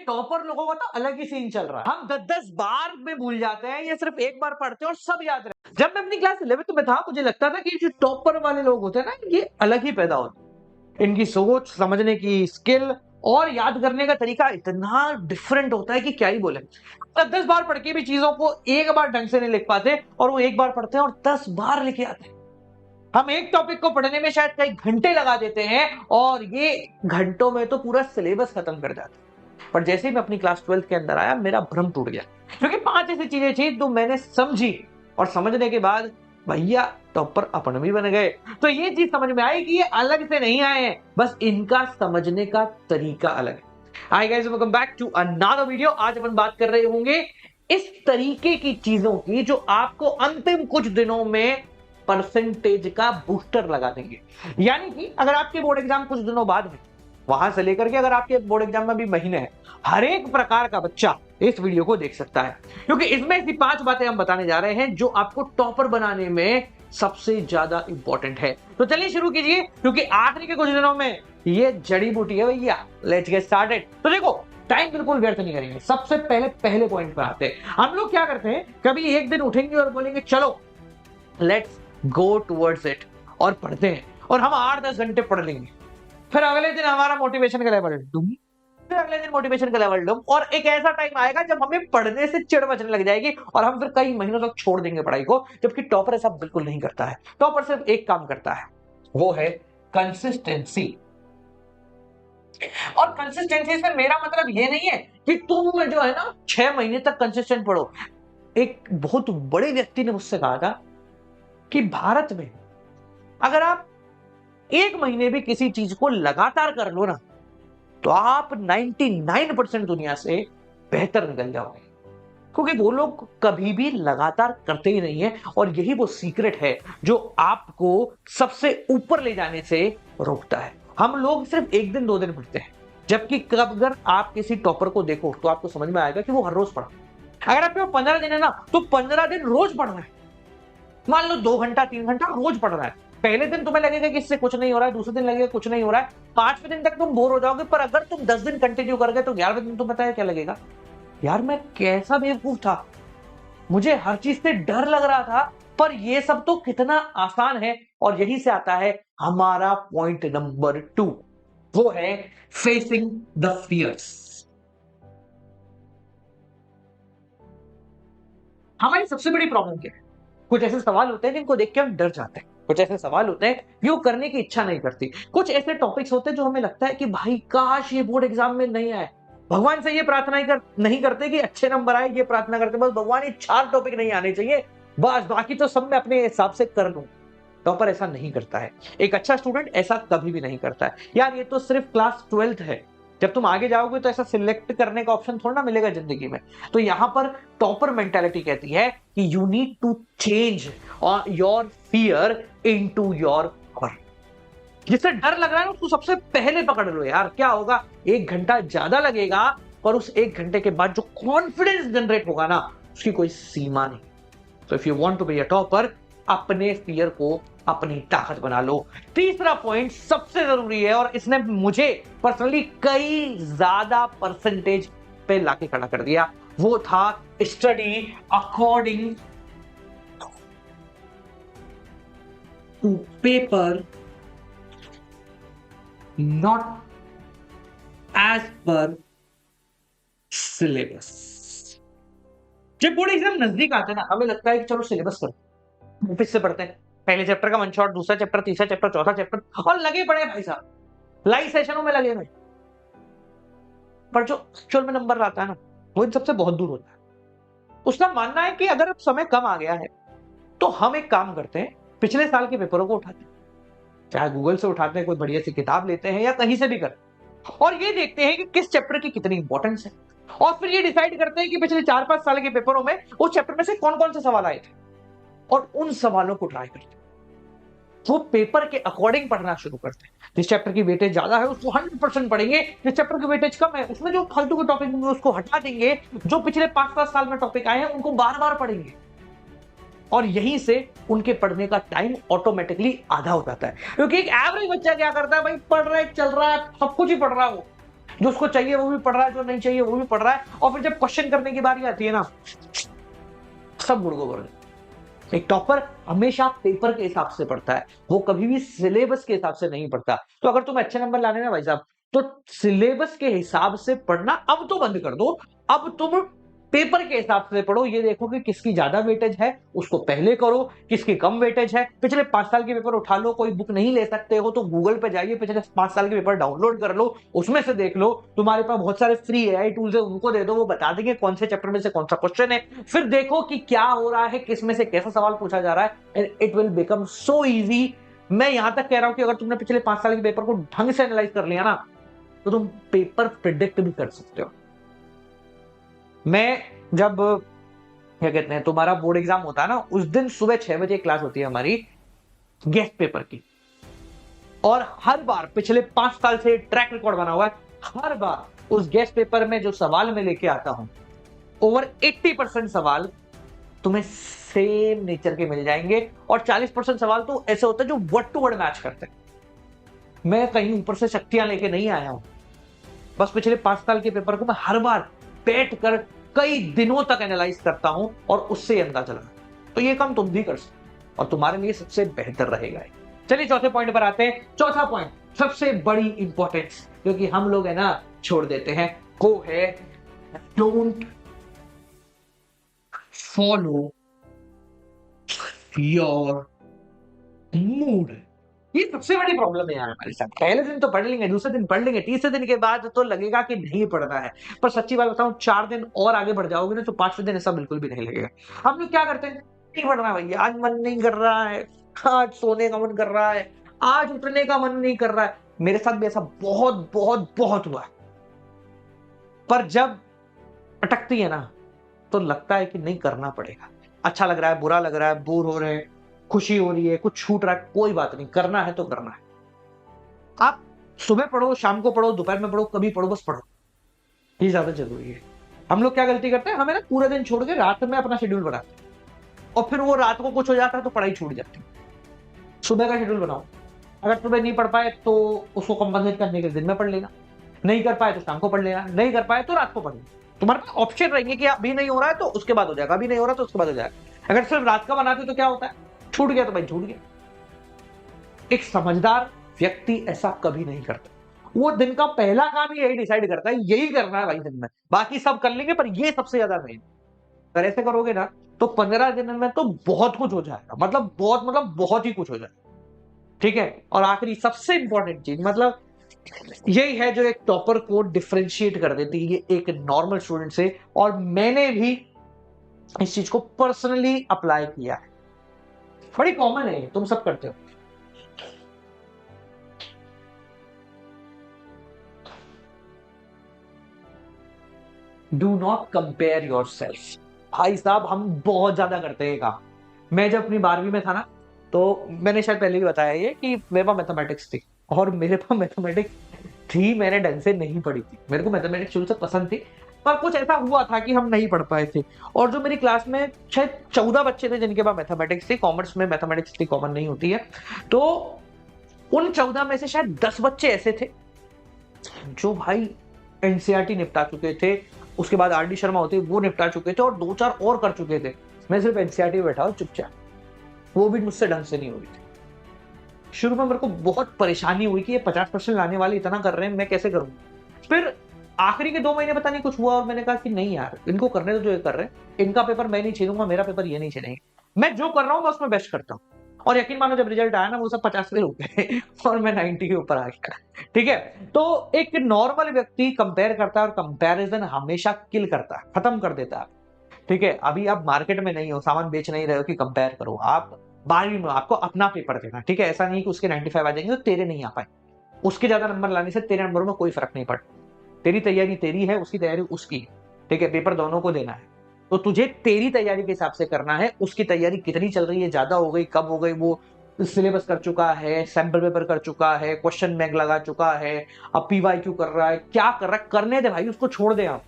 Topper लोगों का तो अलग ही सीन चल रहा है। हम 10-10 बार में भूल जाते हैं, ये सिर्फ एक बार पढ़ते हैं और सब याद रहता। जब मैं अपनी क्लास 11th में था, मुझे लगता था कि जो टॉपर वाले लोग होते हैं ना, ये अलग ही पैदा होते हैं। इनकी सोच, समझने की स्किल और याद करने का तरीका इतना डिफरेंट होता है कि क्या ही बोले। 10-10 बार पढ़ के भी चीजों को एक बार ढंग से नहीं लिख पाते, और वो एक बार पढ़ते हैं और 10 बार लिखे आते हैं। हम एक टॉपिक को पढ़ने में शायद कई घंटे लगा देते हैं, और ये घंटों में तो पूरा सिलेबस खत्म कर जाते हैं। पर जैसे ही मैं अपनी क्लास 12th के अंदर आया, मेरा भ्रम टूट गया, क्योंकि 5 ऐसी चीजें थी जो मैंने समझी, और समझने के बाद भैया टॉपर अपन भी बन गए। तो ये चीज समझ में आई कि ये अलग से नहीं आए हैं, बस इनका समझने का तरीका अलग है। Hi guys, welcome back to another video. आज अपन बात कर रहे होंगे इस तरीके की चीजों की जो आपको अंतिम कुछ दिनों में परसेंटेज का बूस्टर लगा देंगे। यानी कि अगर आपके बोर्ड एग्जाम कुछ दिनों बाद है, वहां से लेकर के अगर आपके बोर्ड एग्जाम में भी महीने हैं, हर एक प्रकार का बच्चा इस वीडियो को देख सकता है, क्योंकि इसमें ऐसी 5 बातें हम बताने जा रहे हैं जो आपको टॉपर बनाने में सबसे ज्यादा इंपॉर्टेंट है। तो चलिए शुरू कीजिए, क्योंकि आखिरी के कुछ दिनों में ये जड़ी बूटी है भैया। Let's get started. तो देखो, टाइम बिल्कुल व्यर्थ नहीं करेंगे। सबसे पहले पॉइंट पर आते हैं। हम लोग क्या करते हैं, कभी एक दिन उठेंगे और बोलेंगे चलो लेट्स गो टुवर्ड्स इट, और पढ़ते हैं, और हम 8-10 घंटे पढ़ लेंगे। फिर अगले दिन हमारा मोटिवेशन का लेवल डूम, फिर अगले दिन मोटिवेशन का लेवल डूम, और एक ऐसा टाइम आएगा जब हमें पढ़ने से चिढ़ मचने लग जाएगी और हम फिर कई महीनों तक छोड़ देंगे पढ़ाई को। जबकि टॉपर ऐसा बिल्कुल नहीं करता है। टॉपर सिर्फ एक काम करता है, वो है कंसिस्टेंसी। और कंसिस्टेंसी से मेरा मतलब ये नहीं है कि तुम जो है ना 6 महीने तक कंसिस्टेंट पढ़ो। एक बहुत बड़े व्यक्ति ने मुझसे कहा था कि भारत में अगर आप 1 महीने भी किसी चीज को लगातार कर लो ना, तो आप 99% दुनिया से बेहतर निकल जाओगे। क्योंकि वो लोग कभी भी लगातार करते ही नहीं है, और यही वो सीक्रेट है जो आपको सबसे ऊपर ले जाने से रोकता है। हम लोग सिर्फ 1 दिन 2 दिन पढ़ते हैं, जबकि अगर आप किसी टॉपर को देखो तो आपको समझ में आएगा कि वो हर रोज पढ़ता है। अगर आपके पास 15 दिन है ना, तो 15 दिन रोज पढ़ना है। मान लो 2 घंटा 3 घंटा रोज पढ़ रहा है। पहले दिन तुम्हें लगेगा कि इससे कुछ नहीं हो रहा है, दूसरे दिन लगेगा कुछ नहीं हो रहा है, 5वें दिन तक तुम बोर हो जाओगे। पर अगर तुम 10 दिन कंटिन्यू कर गए तो 11वें दिन तुम पता है क्या लगेगा, यार मैं कैसा बेवकूफ था, मुझे हर चीज से डर लग रहा था, पर ये सब तो कितना आसान है। और यही से आता है हमारा पॉइंट नंबर 2, वो है फेसिंग द फियर्स। हमारी सबसे बड़ी प्रॉब्लम क्या है, कुछ ऐसे सवाल होते हैं जिनको देख के हम डर जाते हैं, कुछ ऐसे सवाल होते हैं जो करने की इच्छा नहीं करती, कुछ ऐसे टॉपिक्स होते हैं जो हमें लगता है कि भाई काश ये बोर्ड एग्जाम में नहीं आए। भगवान से ये प्रार्थना नहीं करते कि अच्छे नंबर आए, ये प्रार्थना करते बस भगवान ये 4 टॉपिक नहीं आने चाहिए, बस बाकी तो सब मैं अपने हिसाब से कर लूं। टॉपर ऐसा नहीं करता है, एक अच्छा स्टूडेंट ऐसा कभी भी नहीं करता है। यार ये तो सिर्फ क्लास 12th है, जब तुम आगे जाओगे तो ऐसा सिलेक्ट करने का ऑप्शन थोड़ा ना मिलेगा जिंदगी में। तो यहां पर टॉपर मेंटालिटी कहती है कि you need to change your fear into your power. जिससे डर लग रहा है ना, उसको सबसे पहले पकड़ लो। यार क्या होगा, 1 घंटा ज्यादा लगेगा, पर उस 1 घंटे के बाद जो कॉन्फिडेंस जनरेट होगा ना, उसकी कोई सीमा नहीं। तो if you want to be a topper, अपने फियर को अपनी ताकत बना लो। तीसरा पॉइंट सबसे जरूरी है, और इसने मुझे पर्सनली कई ज्यादा परसेंटेज पे लाके खड़ा कर दिया, वो था study according to paper, not as per syllabus. जब बोर्ड एग्जाम नजदीक आते हैं ना, हमें लगता है कि चलो सिलेबस करते हैं, से पढ़ते हैं, पहले चैप्टर का वन शॉट, दूसरा चैप्टर, तीसरा चैप्टर, चौथा चैप्टर, और लगे पड़े भाई साहब, लाइव सेशनों में लगे हुए। पर जो एक्चुअल में नंबर आता है ना, वो इन सबसे बहुत दूर होता है। उसका मानना है कि अगर अब समय कम आ गया है, तो हम एक काम करते हैं, पिछले साल के पेपरों को उठाते हैं, चाहे गूगल से उठाते हैं, कोई बढ़िया सी किताब लेते हैं, या कहीं से भी करते हैं, और ये देखते हैं कि किस चैप्टर की कितनी इंपॉर्टेंस है, और फिर ये डिसाइड करते हैं कि पिछले 4-5 साल के पेपरों में उस चैप्टर में से कौन कौन से सवाल आए थे, और उन सवालों को ट्राई करते हैं। वो पेपर के अकॉर्डिंग पढ़ना शुरू करते हैं। जिस चैप्टर की वेटेज ज्यादा है उसको 100% पढ़ेंगे, जिस चैप्टर की वेटेज कम है उसमें जो फालतू के टॉपिक होंगे उसको हटा देंगे, जो पिछले 5-7 साल में टॉपिक आए हैं उनको बार बार पढ़ेंगे, और यहीं से उनके पढ़ने का टाइम ऑटोमेटिकली आधा हो जाता है। क्योंकि एक एवरेज बच्चा क्या करता है, भाई पढ़ रहा है, चल रहा है, सब कुछ ही पढ़ रहा है, वो जो उसको चाहिए वो भी पढ़ रहा है, जो नहीं चाहिए वो भी पढ़ रहा है, और फिर जब क्वेश्चन करने की बारी आती है ना, सब गुड़गो कर देते। एक टॉपर हमेशा पेपर के हिसाब से पढ़ता है, वो कभी भी सिलेबस के हिसाब से नहीं पढ़ता। तो अगर तुम अच्छे नंबर लाने ना भाई साहब, तो सिलेबस के हिसाब से पढ़ना अब तो बंद कर दो। अब तुम पेपर के हिसाब से पढ़ो, ये देखो कि किसकी ज्यादा वेटेज है उसको पहले करो, किसकी कम वेटेज है। पिछले 5 साल के पेपर उठा लो, कोई बुक नहीं ले सकते हो तो गूगल पे जाइए, पिछले 5 साल के पेपर डाउनलोड कर लो, उसमें से देख लो। तुम्हारे पास बहुत सारे फ्री एआई टूल्स है, उनको दे दो, वो बता देंगे कौन से चैप्टर में से कौन सा क्वेश्चन है। फिर देखो कि क्या हो रहा है, किस में से कैसा सवाल पूछा जा रहा है, and it will become so easy. मैं यहां तक कह रहा हूं कि अगर तुमने पिछले 5 साल के पेपर को ढंग से एनालाइज कर लिया ना, तो तुम पेपर प्रिडिक्ट भी कर सकते हो। मैं जब क्या कहते हैं तुम्हारा बोर्ड एग्जाम होता है ना, उस दिन सुबह 6 बजे क्लास होती है हमारी गेस्ट पेपर की, और हर बार पिछले 5 साल से ट्रैक रिकॉर्ड बना हुआ है, हर बार उस गेस्ट पेपर में जो सवाल मैं लेके आता हूं, ओवर 80% सवाल तुम्हें सेम नेचर के मिल जाएंगे, और 40% सवाल तो ऐसे होते हैं जो वर्ड टू वर्ड मैच करते हैं। मैं कहीं ऊपर से शक्तियां लेके नहीं आया हूं, बस पिछले 5 साल के पेपर को मैं हर बार बैठ कर कई दिनों तक एनालाइज करता हूं, और उससे अंदाजा लगा। तो ये काम तुम भी कर सकते हो, और तुम्हारे लिए सबसे बेहतर रहेगा। चलिए चौथे पॉइंट पर आते हैं। चौथा पॉइंट सबसे बड़ी इंपॉर्टेंस, क्योंकि हम लोग है ना छोड़ देते हैं, वो है डोंट फॉलो योर मूड। ये सबसे बड़ी प्रॉब्लम है यार हमारे साथ। पहले दिन तो पढ़ लेंगे, दूसरे दिन पढ़ लेंगे, तीसरे दिन के बाद तो लगेगा कि नहीं पढ़ना है। पर सच्ची बात बताऊं, 4 दिन और आगे बढ़ जाओगे ना, तो 5वें दिन ऐसा बिल्कुल भी नहीं लगेगा। हम लोग क्या करते हैं, नहीं पढ़ना भैया, आज मन नहीं कर रहा है, आज सोने का मन कर रहा है, आज उठने का मन नहीं कर रहा है। मेरे साथ भी ऐसा बहुत बहुत बहुत हुआ है। पर जब अटकती है ना, तो लगता है कि नहीं करना पड़ेगा। अच्छा लग रहा है, बुरा लग रहा है, बोर हो रहे हैं, खुशी हो रही है, कुछ छूट रहा है, कोई बात नहीं, करना है तो करना है। आप सुबह पढ़ो, शाम को पढ़ो, दोपहर में पढ़ो, कभी पढ़ो, बस पढ़ो, ये ज्यादा जरूरी है। हम लोग क्या गलती करते हैं, हमें ना पूरा दिन छोड़ के रात में अपना शेड्यूल बनाते हैं, और फिर वो रात को कुछ हो जाता है तो पढ़ाई छूट जाती है। सुबह का शेड्यूल बनाओ, अगर सुबह नहीं पढ़ पाए तो उसको कंपनसेट करने के दिन में पढ़ लेना, नहीं कर पाए तो शाम को पढ़ लेना, नहीं कर पाए तो रात को पढ़ लेना। तुम्हारे पास ऑप्शन रहेंगे कि अभी नहीं हो रहा है तो उसके बाद हो जाएगा, अभी नहीं हो रहा तो उसके बाद हो जाएगा। अगर सिर्फ रात का बनाते तो क्या होता है, छूट गया तो भाई छूट गया। एक समझदार व्यक्ति ऐसा कभी नहीं करता। वो दिन का पहला काम ही यही डिसाइड करता है, यही करना है भाई दिन में, बाकी सब कर लेंगे पर ये सबसे ज्यादा मेन। अगर ऐसे करोगे ना, तो 15 दिन में तो बहुत कुछ हो जाएगा, मतलब बहुत ही कुछ हो जाएगा। ठीक है, और आखिरी सबसे इंपॉर्टेंट चीज, मतलब यही है जो एक टॉपर को डिफरेंशिएट कर देती है एक नॉर्मल स्टूडेंट से, और मैंने भी इस चीज को पर्सनली अप्लाई किया है। बड़ी कॉमन है, तुम सब करते हो। Do not compare your self. भाई साहब हम बहुत ज्यादा करते हैं काम। मैं जब अपनी 12वीं में था ना, तो मैंने शायद पहले भी बताया ये कि मेरे पास मैथमेटिक्स थी, और मेरे पास मैथमेटिक्स थी, मैंने ढंग से नहीं पढ़ी थी। मेरे को मैथमेटिक्स शुरू से पसंद थी, पर कुछ ऐसा हुआ था कि हम नहीं पढ़ पाए थे। और जो मेरी क्लास में शायद 14 बच्चे थे जिनके पास मैथमेटिक्स थी, कॉमर्स में मैथमेटिक्स इतनी कॉमन नहीं होती है, तो उन 14 में से शायद 10 बच्चे ऐसे थे जो भाई एनसीईआरटी निपटा चुके थे, उसके बाद आर डी शर्मा होते वो निपटा चुके थे, और 2-4 और कर चुके थे। मैं सिर्फ एनसीईआरटी में बैठा हूं चुपचाप, वो भी मुझसे ढंग से नहीं हो रही थी। शुरू में मेरे को बहुत परेशानी हुई कि ये 50% लाने वाले इतना कर रहे हैं, मैं कैसे करूं। फिर आखिरी के 2 महीने पता नहीं कुछ हुआ, और मैंने कहा कि नहीं यार, इनको करने दो जो ये कर रहे हैं, इनका पेपर मैं नहीं छीनूंगा, मेरा पेपर ये नहीं छीनेंगे, मैं जो कर रहा हूं मैं उसमें बेस्ट करता हूं। और यकीन मानो जब रिजल्ट आया ना, वो सब 50 पे हो गए और मैं 90 के ऊपर आ गया। ठीक है, तो एक नॉर्मल व्यक्ति कंपेयर करता है, और कंपैरिजन हमेशा किल करता है, खत्म कर देता है। ठीक है, अभी आप मार्केट में नहीं हो, सामान बेच नहीं रहे हो कि कंपेयर करो। आप 12वीं में, आपको अपना पेपर देना। ठीक है, ऐसा नहीं कि उसके 95 आ जाएंगे तो तेरे नहीं आ पाए। उसके ज्यादा नंबर लाने से तेरे नंबरों में कोई फर्क नहीं पड़ता। तेरी तैयारी तेरी है, उसकी तैयारी उसकी है। ठीक है, पेपर दोनों को देना है, तो तुझे तेरी तैयारी के हिसाब से करना है। उसकी तैयारी कितनी चल रही है, ज्यादा हो गई, कब हो गई, वो सिलेबस कर चुका है, सैंपल पेपर कर चुका है, क्वेश्चन बैंक लगा चुका है, अब पीवाईक्यू कर रहा है, क्या कर रहा है, करने दे भाई, उसको छोड़ दे। आप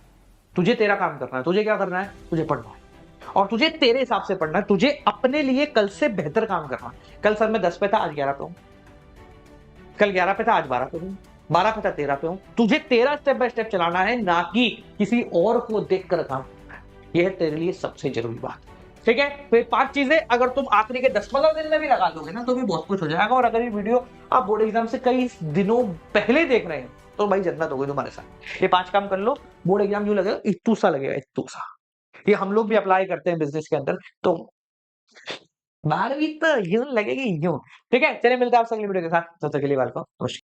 तुझे तेरा काम करना है, तुझे क्या करना है, तुझे पढ़ना है, और तुझे तेरे हिसाब से पढ़ना है। तुझे अपने लिए कल से बेहतर काम करना है। कल सर मैं 10 पे था, आज 11 पे हूं, कल 11 पे था, आज 12 पे हूं, 12 खटा 13 पे हूं, तुझे 13 स्टेप बाय स्टेप चलाना है, ना कि किसी और को देखकर काम करना है। यह है तेरे लिए सबसे जरूरी बात। ठीक है, फिर 5 चीजें अगर तुम आखिरी के 10-15 दिन में भी लगा दोगे ना, तो भी बहुत कुछ हो जाएगा। और अगर ये वीडियो आप बोर्ड एग्जाम से कई दिनों पहले देख रहे हैं, तो भाई जन्नत हो गई तुम्हारे साथ। ये 5 काम कर लो, बोर्ड एग्जाम यूं लगेगा इत्तू सा लगेगा, इत्तू सा। ये हम लोग भी अप्लाई करते हैं बिजनेस के अंदर, तो 12वीं तो यूं लगेगी यूं। ठीक है, चलिए मिलते हैं आपसे अगली वीडियो के साथ, तब तक के लिए वालेकुम।